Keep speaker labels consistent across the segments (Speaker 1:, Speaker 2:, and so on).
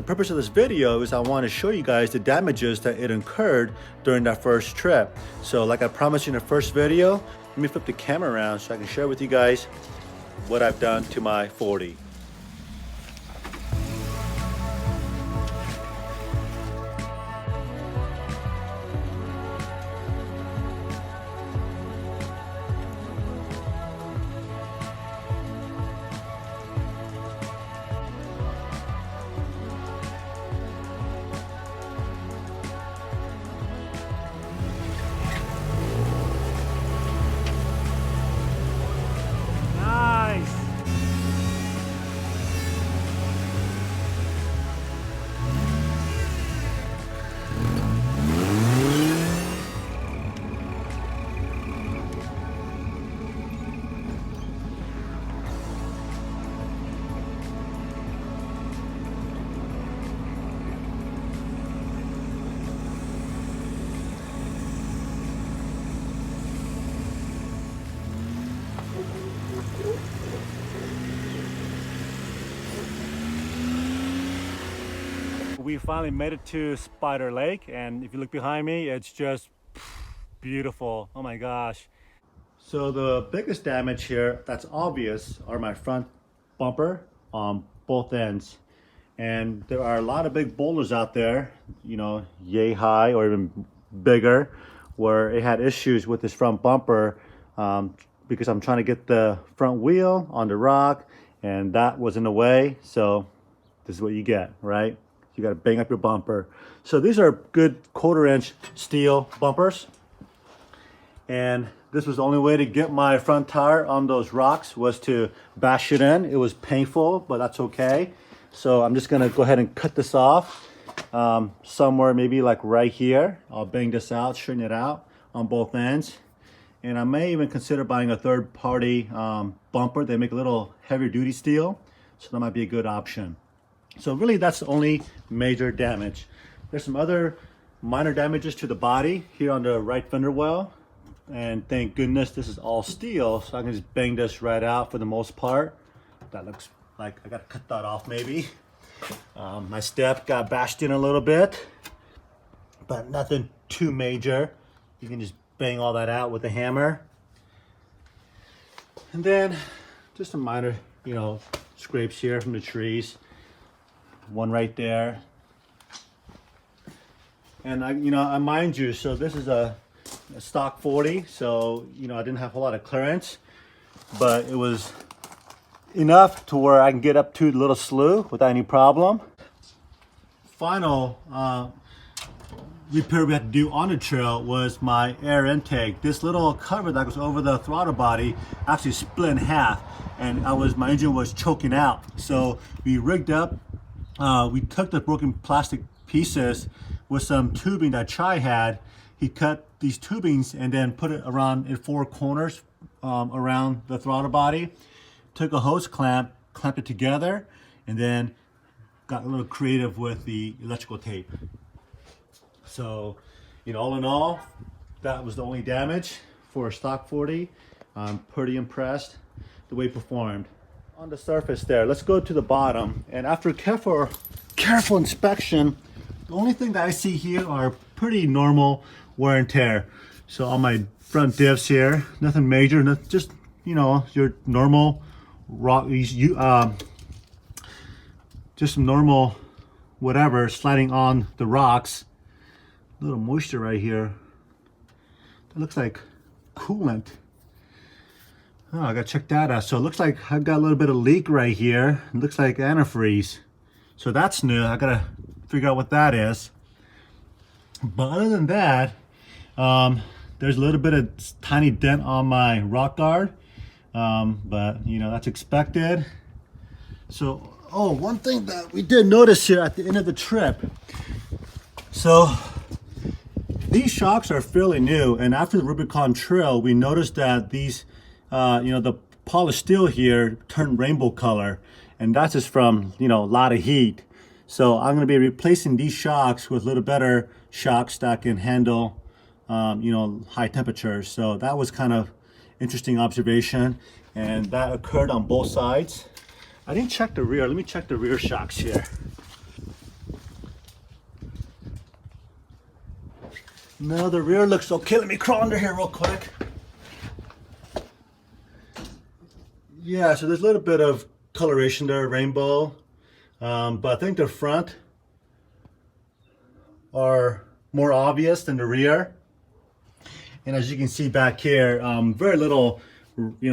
Speaker 1: The purpose of this video is I want to show you guys the damages that it incurred during that first trip. So like I promised you in the first video, let me flip the camera around so I can share with you guys what I've done to my 40. We finally made it to Spider Lake, and if you look behind me, it's just beautiful. Oh my gosh. So the biggest damage here that's obvious are my front bumper on both ends. And there are a lot of big boulders out there, you know, yay high or even bigger, where it had issues with this front bumper because I'm trying to get the front wheel on the rock, and that was in the way. So this is what you get, right? You got to bang up your bumper. So these are good 1/4-inch steel bumpers, and this was the only way to get my front tire on those rocks, was to bash it in. It was painful, but that's okay. So I'm just gonna go ahead and cut this off somewhere, maybe like right here. I'll bang this out, straighten it out on both ends, and I may even consider buying a third-party bumper. They make a little heavier duty steel, so that might be a good option. So really that's the only major damage. There's some other minor damages to the body here on the right fender well, and thank goodness this is all steel, so I can just bang this right out for the most part. That looks like I gotta cut that off maybe. My step got bashed in a little bit, but nothing too major. You can just bang all that out with a hammer. And then just some minor, you know, scrapes here from the trees. One right there. And I mind you, so this is a stock 40, so I didn't have a whole lot of clearance, but it was enough to where I can get up to the little slough without any problem. Final repair we had to do on the trail was my air intake. This little cover that goes over the throttle body actually split in half, and my engine was choking out. So we rigged up. We took the broken plastic pieces with some tubing that Chai had. He cut these tubings and then put it around in 4 corners around the throttle body. Took a hose clamp, clamped it together, and then got a little creative with the electrical tape. So, all in all, that was the only damage for a stock 40. I'm pretty impressed the way it performed. On the surface there, let's go to the bottom, and after careful inspection, the only thing that I see here are pretty normal wear and tear. So on my front diffs here, nothing major, just your normal rock, just some normal whatever sliding on the rocks. A little moisture right here. That looks like coolant. Oh, I gotta check that out. So it looks like I've got a little bit of leak right here. It looks like antifreeze. So that's new. I gotta figure out what that is. But other than that, there's a little bit of tiny dent on my rock guard. But that's expected. So, one thing that we did notice here at the end of the trip. So these shocks are fairly new, and after the Rubicon Trail, we noticed that these the polished steel here turned rainbow color, and that's just from a lot of heat. So I'm going to be replacing these shocks with a little better shocks that can handle high temperatures. So that was kind of interesting observation, and that occurred on both sides. I didn't check the rear. Let me check the rear shocks here. No, the rear looks okay. Let me crawl under here real quick. Yeah, so there's a little bit of coloration there, rainbow. But I think the front are more obvious than the rear. And as you can see back here, very little,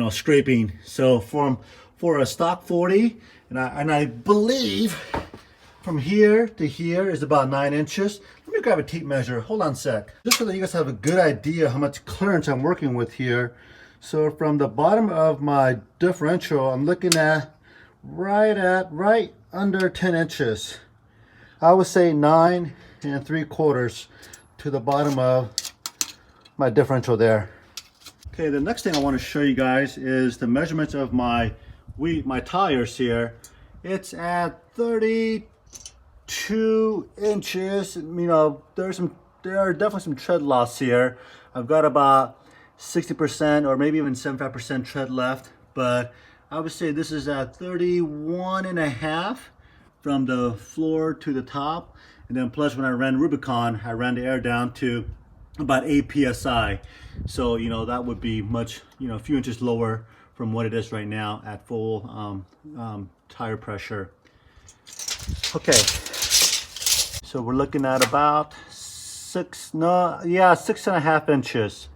Speaker 1: scraping. So for a stock 40, and I believe from here to here is about 9 inches. Let me grab a tape measure. Hold on a sec. Just so that you guys have a good idea how much clearance I'm working with here. So from the bottom of my differential, I'm looking at right under 10 inches. I would say 9 3/4 to the bottom of my differential there. Okay, the next thing I want to show you guys is the measurements of my tires here. It's at 32 inches. There are definitely some tread loss here. I've got about 60% or maybe even 75% tread left, but I would say this is at 31.5 from the floor to the top. And then plus when I ran Rubicon, I ran the air down to about 8 PSI. So, that would be much, a few inches lower from what it is right now at full tire pressure. Okay, so we're looking at about 6.5 inches.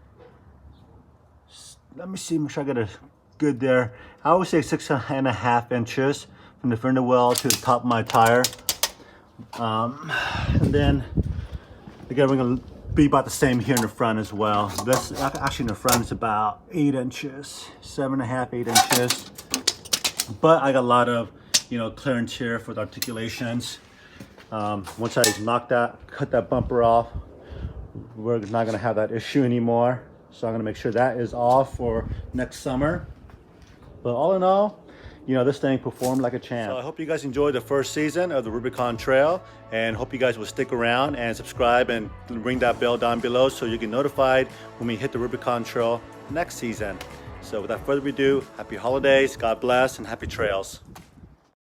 Speaker 1: Let me see, make sure I got it good there. I would say 6.5 inches from the fender well to the top of my tire. And then again, we're gonna be about the same here in the front as well. This actually in the front is about 8 inches, 7.5, 8 inches. But I got a lot of, clearance here for the articulations. Once I cut that bumper off, we're not gonna have that issue anymore. So I'm gonna make sure that is off for next summer. But all in all, this thing performed like a champ. So I hope you guys enjoyed the first season of the Rubicon Trail, and hope you guys will stick around and subscribe and ring that bell down below so you get notified when we hit the Rubicon Trail next season. So without further ado, happy holidays, God bless, and happy trails.